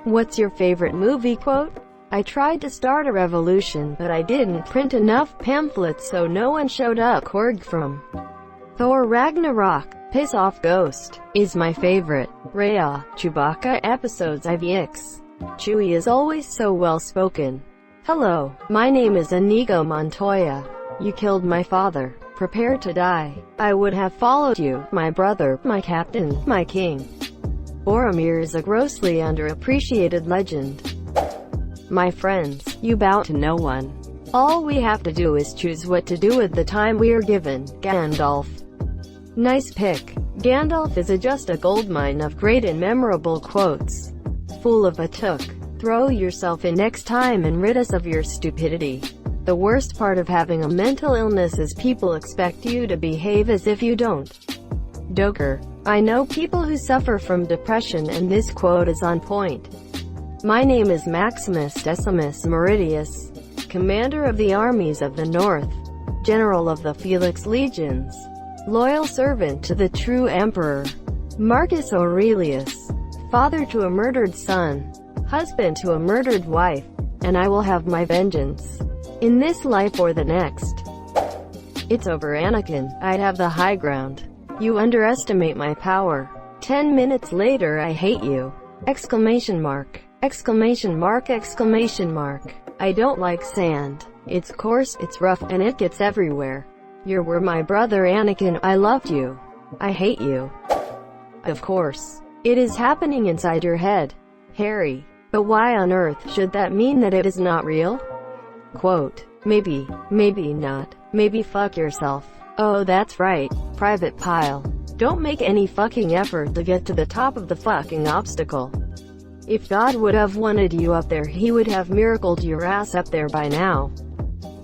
What's your favorite movie quote? I tried to start a revolution, but I didn't print enough pamphlets so no one showed up. Korg from Thor Ragnarok. Piss Off Ghost is my favorite. Rhea, Chewbacca episodes IVX. Chewie is always so well-spoken. Hello, my name is Inigo Montoya. You killed my father. Prepare to die. I would have followed you, my brother, my captain, my king. Boromir is a grossly underappreciated legend. My friends, you bow to no one. All we have to do is choose what to do with the time we are given. Gandalf. Nice pick. Gandalf is just a goldmine of great and memorable quotes. Fool of a took. Throw yourself in next time and rid us of your stupidity. The worst part of having a mental illness is people expect you to behave as if you don't. Doker. I know people who suffer from depression and this quote is on point. My name is Maximus Decimus Meridius, commander of the armies of the north, general of the Felix legions, loyal servant to the true emperor, Marcus Aurelius, father to a murdered son, husband to a murdered wife, and I will have my vengeance, in this life or the next. It's over, Anakin. I'd have the high ground. You underestimate my power. 10 minutes later, I hate you! Exclamation mark. Exclamation mark. Exclamation mark. I don't like sand. It's coarse, it's rough, and it gets everywhere. You were my brother Anakin. I loved you. I hate you. Of course. It is happening inside your head, Harry. But why on earth should that mean that it is not real? Quote. Maybe, maybe not, maybe fuck yourself. Oh, that's right, Private Pile. Don't make any fucking effort to get to the top of the fucking obstacle. If God would have wanted you up there, he would have miracled your ass up there by now.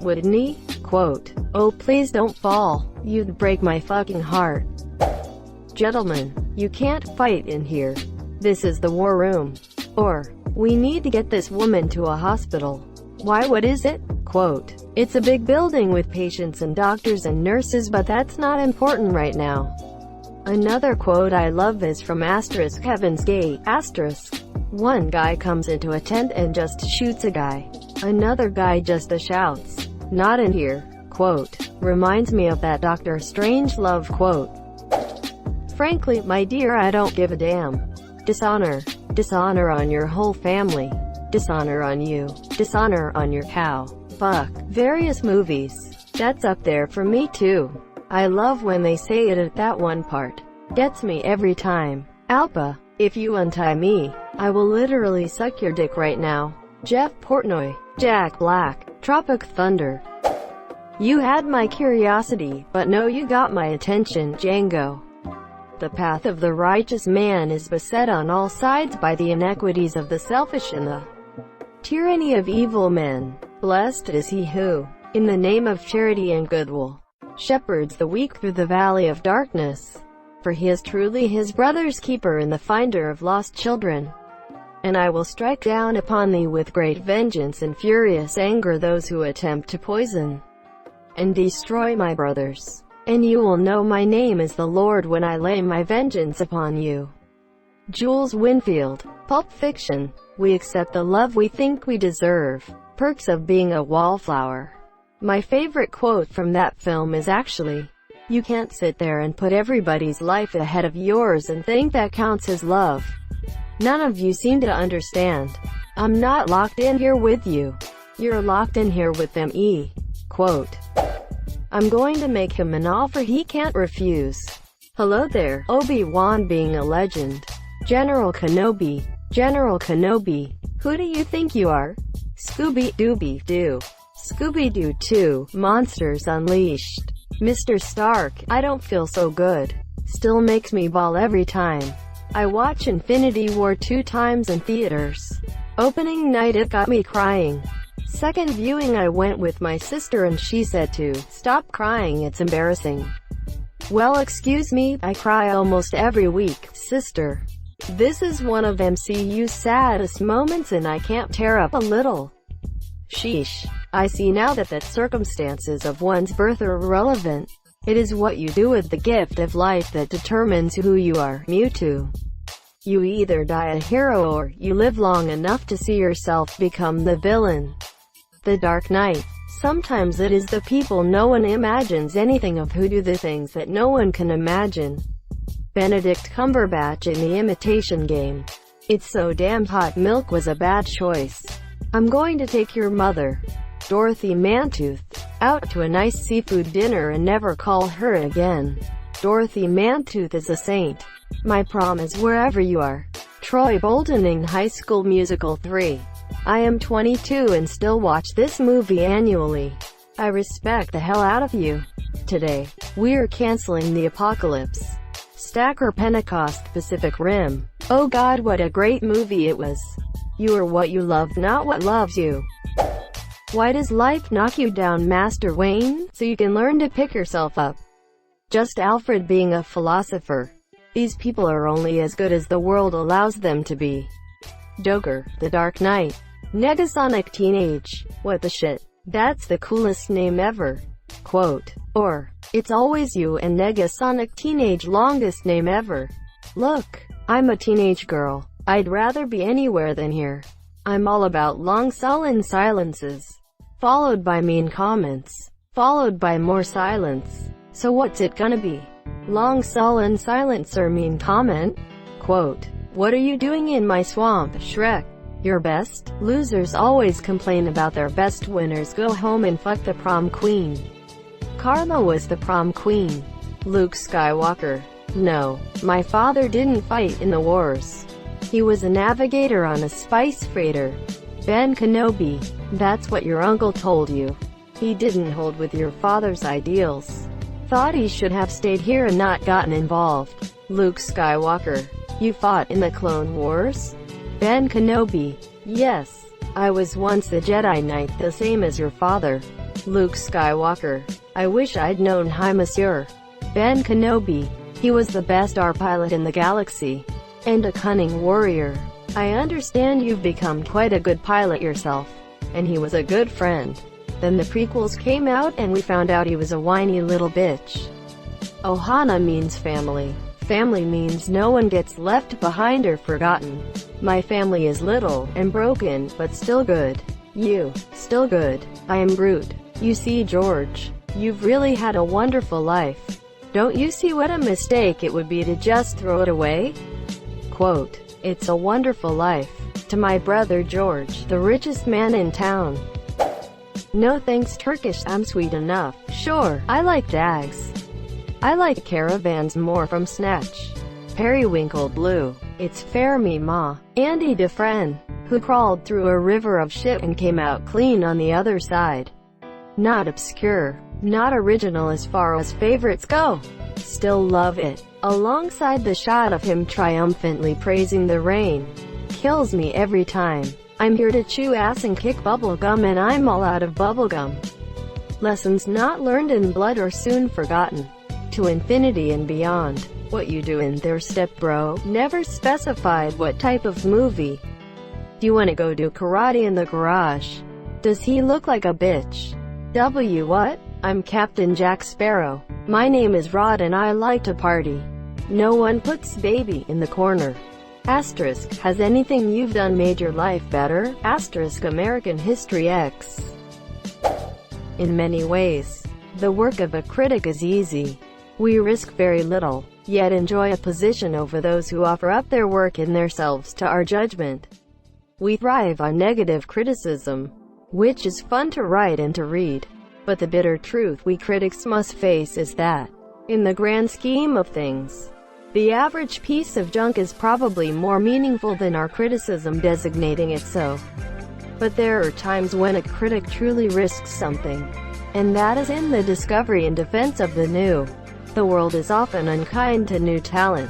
Wouldn't he? Quote. Oh, please don't fall. You'd break my fucking heart. Gentlemen, you can't fight in here. This is the war room. Or, we need to get this woman to a hospital. Why, what is it? Quote. It's a big building with patients and doctors and nurses, but that's not important right now. Another quote I love is from Heaven's Gate. One guy comes into a tent and just shoots a guy. Another guy just shouts, not in here. Quote. Reminds me of that Dr. Strangelove quote. Frankly, my dear, I don't give a damn. Dishonor. Dishonor on your whole family. Dishonor on you. Dishonor on your cow. Fuck. Various movies. That's up there for me too. I love when they say it at that one part. Gets me every time. Alpa. If you untie me, I will literally suck your dick right now. Jeff Portnoy. Jack Black. Tropic Thunder. You had my curiosity, but no, you got my attention. Django. The path of the righteous man is beset on all sides by the inequities of the selfish and the tyranny of evil men. Blessed is he who, in the name of charity and goodwill, shepherds the weak through the valley of darkness. For he is truly his brother's keeper and the finder of lost children. And I will strike down upon thee with great vengeance and furious anger those who attempt to poison and destroy my brothers. And you will know my name is the Lord when I lay my vengeance upon you. Jules Winfield. Pulp Fiction. We accept the love we think we deserve. Perks of being a wallflower. My favorite quote from that film is actually, you can't sit there and put everybody's life ahead of yours and think that counts as love. None of you seem to understand. I'm not locked in here with you. You're locked in here with them. Quote. I'm going to make him an offer he can't refuse. Hello there, Obi-Wan being a legend. General Kenobi. General Kenobi. Who do you think you are? Scooby-Dooby-Doo. Scooby-Doo 2. Monsters Unleashed. Mr. Stark. I don't feel so good. Still makes me bawl every time. I watch Infinity War 2 times in theaters. Opening night it got me crying. Second viewing I went with my sister and she said to stop crying, it's embarrassing. Well, excuse me, I cry almost every week, sister. This is one of MCU's saddest moments and I can't tear up a little. Sheesh. I see now that circumstances of one's birth are irrelevant. It is what you do with the gift of life that determines who you are. Mewtwo. You either die a hero or you live long enough to see yourself become the villain. The Dark Knight. Sometimes it is the people no one imagines anything of who do the things that no one can imagine. Benedict Cumberbatch in The Imitation Game. It's so damn hot milk was a bad choice. I'm going to take your mother, Dorothy Mantooth, out to a nice seafood dinner and never call her again. Dorothy Mantooth is a saint. My prom is wherever you are. Troy Bolton in High School Musical 3. I am 22 and still watch this movie annually. I respect the hell out of you. Today, we're canceling the apocalypse. Stacker Pentecost Pacific Rim. Oh God, what a great movie it was. You are what you love, not what loves you. Why does life knock you down, Master Wayne? So you can learn to pick yourself up. Just Alfred being a philosopher. These people are only as good as the world allows them to be. Joker, The Dark Knight. Negasonic Teenage. What the shit? That's the coolest name ever. Quote. Or, it's always you and Negasonic Teenage, longest name ever. Look, I'm a teenage girl. I'd rather be anywhere than here. I'm all about long sullen silences, followed by mean comments, followed by more silence. So what's it gonna be? Long sullen silence or mean comment? Quote. What are you doing in my swamp, Shrek? Your best losers always complain about their best winners go home and fuck the prom queen. Karma was the prom queen. Luke Skywalker. No, my father didn't fight in the wars. He was a navigator on a spice freighter. Ben Kenobi. That's what your uncle told you. He didn't hold with your father's ideals. Thought he should have stayed here and not gotten involved. Luke Skywalker. You fought in the Clone Wars? Ben Kenobi. Yes. I was once a Jedi Knight, the same as your father. Luke Skywalker. I wish I'd known. Hi, monsieur. Ben Kenobi. He was the best R pilot in the galaxy. And a cunning warrior. I understand you've become quite a good pilot yourself. And he was a good friend. Then the prequels came out and we found out he was a whiny little bitch. Ohana means family. Family means no one gets left behind or forgotten. My family is little and broken, but still good. You, still good. I am Groot. You see, George, you've really had a wonderful life. Don't you see what a mistake it would be to just throw it away? Quote. It's a wonderful life. To my brother George, the richest man in town. No thanks Turkish, I'm sweet enough. Sure, I like dags. I like caravans more from Snatch. Periwinkle Blue. It's fair me ma. Andy Dufresne, who crawled through a river of shit and came out clean on the other side. Not obscure. Not original as far as favorites go. Still love it. Alongside the shot of him triumphantly praising the rain. Kills me every time. I'm here to chew ass and kick bubblegum and I'm all out of bubblegum. Lessons not learned in blood or soon forgotten. To infinity and beyond. What you doin' there, step bro? Never specified what type of movie. Do you wanna go do karate in the garage? Does he look like a bitch? What? I'm Captain Jack Sparrow. My name is Rod and I like to party. No one puts baby in the corner. Asterisk, has anything you've done made your life better? Asterisk, American History X. In many ways, the work of a critic is easy. We risk very little, yet enjoy a position over those who offer up their work and themselves to our judgment. We thrive on negative criticism, which is fun to write and to read. But the bitter truth we critics must face is that, in the grand scheme of things, the average piece of junk is probably more meaningful than our criticism designating it so. But there are times when a critic truly risks something, and that is in the discovery and defense of the new. The world is often unkind to new talent,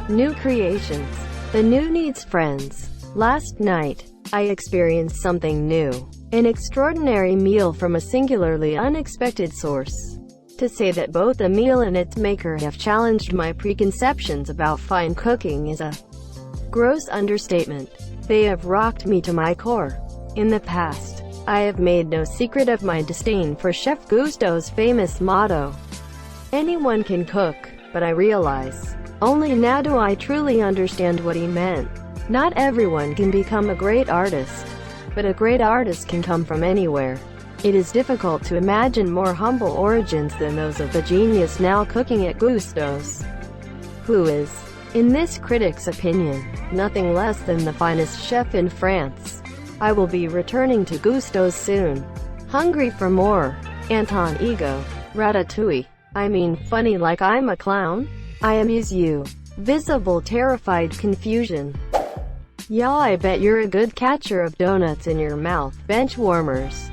new creations. The new needs friends. Last night, I experienced something new. An extraordinary meal from a singularly unexpected source. To say that both the meal and its maker have challenged my preconceptions about fine cooking is a gross understatement. They have rocked me to my core. In the past, I have made no secret of my disdain for Chef Gusteau's famous motto, anyone can cook, but I realize Only now do I truly understand what he meant. Not everyone can become a great artist, but a great artist can come from anywhere. It is difficult to imagine more humble origins than those of the genius now cooking at Gusto's, who is, in this critic's opinion, nothing less than the finest chef in France. I will be returning to Gusto's soon. Hungry for more. Anton Ego. Ratatouille. I mean, funny like I'm a clown? I amuse you. Visible terrified confusion. Yeah, I bet you're a good catcher of donuts in your mouth. Bench warmers.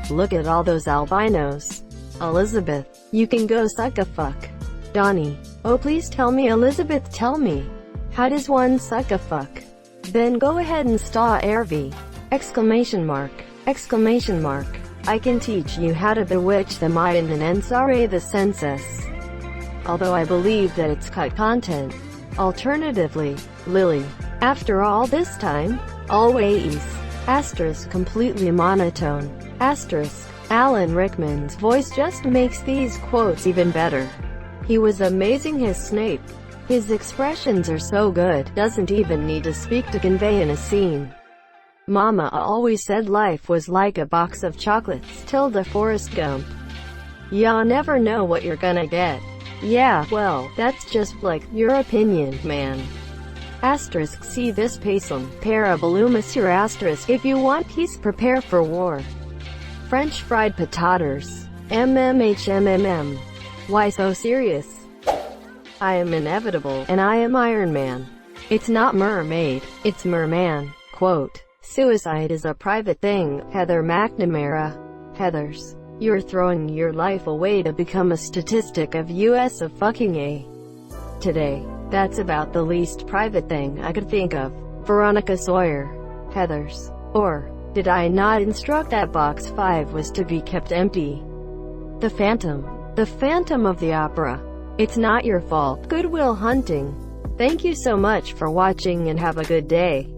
Look at all those albinos. Elizabeth. You can go suck a fuck. Donnie. Oh please tell me, Elizabeth, tell me. How does one suck a fuck? Then go ahead and sta RV. Exclamation mark. Exclamation mark. I can teach you how to bewitch the mind and ensare the senses. Although I believe that it's cut content. Alternatively, Lily. After all this time? Always. Asterisk completely monotone. Asterisk. Alan Rickman's voice just makes these quotes even better. He was amazing as Snape. His expressions are so good, doesn't even need to speak to convey in a scene. Mama always said life was like a box of chocolates. Tilda Forrest Gump. Ya never know what you're gonna get. Yeah, well, that's just like your opinion, man. Asterisk see this pacem, parabolu monsieur asterisk if you want peace prepare for war. French fried potatoes. MMHMMM. Why so serious? I am inevitable, and I am Iron Man. It's not mermaid, it's merman. Quote. Suicide is a private thing, Heather McNamara. Heathers. You're throwing your life away to become a statistic of US of fucking A. Today. That's about the least private thing I could think of. Veronica Sawyer. Heathers. Or, did I not instruct that box 5 was to be kept empty? The Phantom. The Phantom of the Opera. It's not your fault. Good Will Hunting. Thank you so much for watching and have a good day.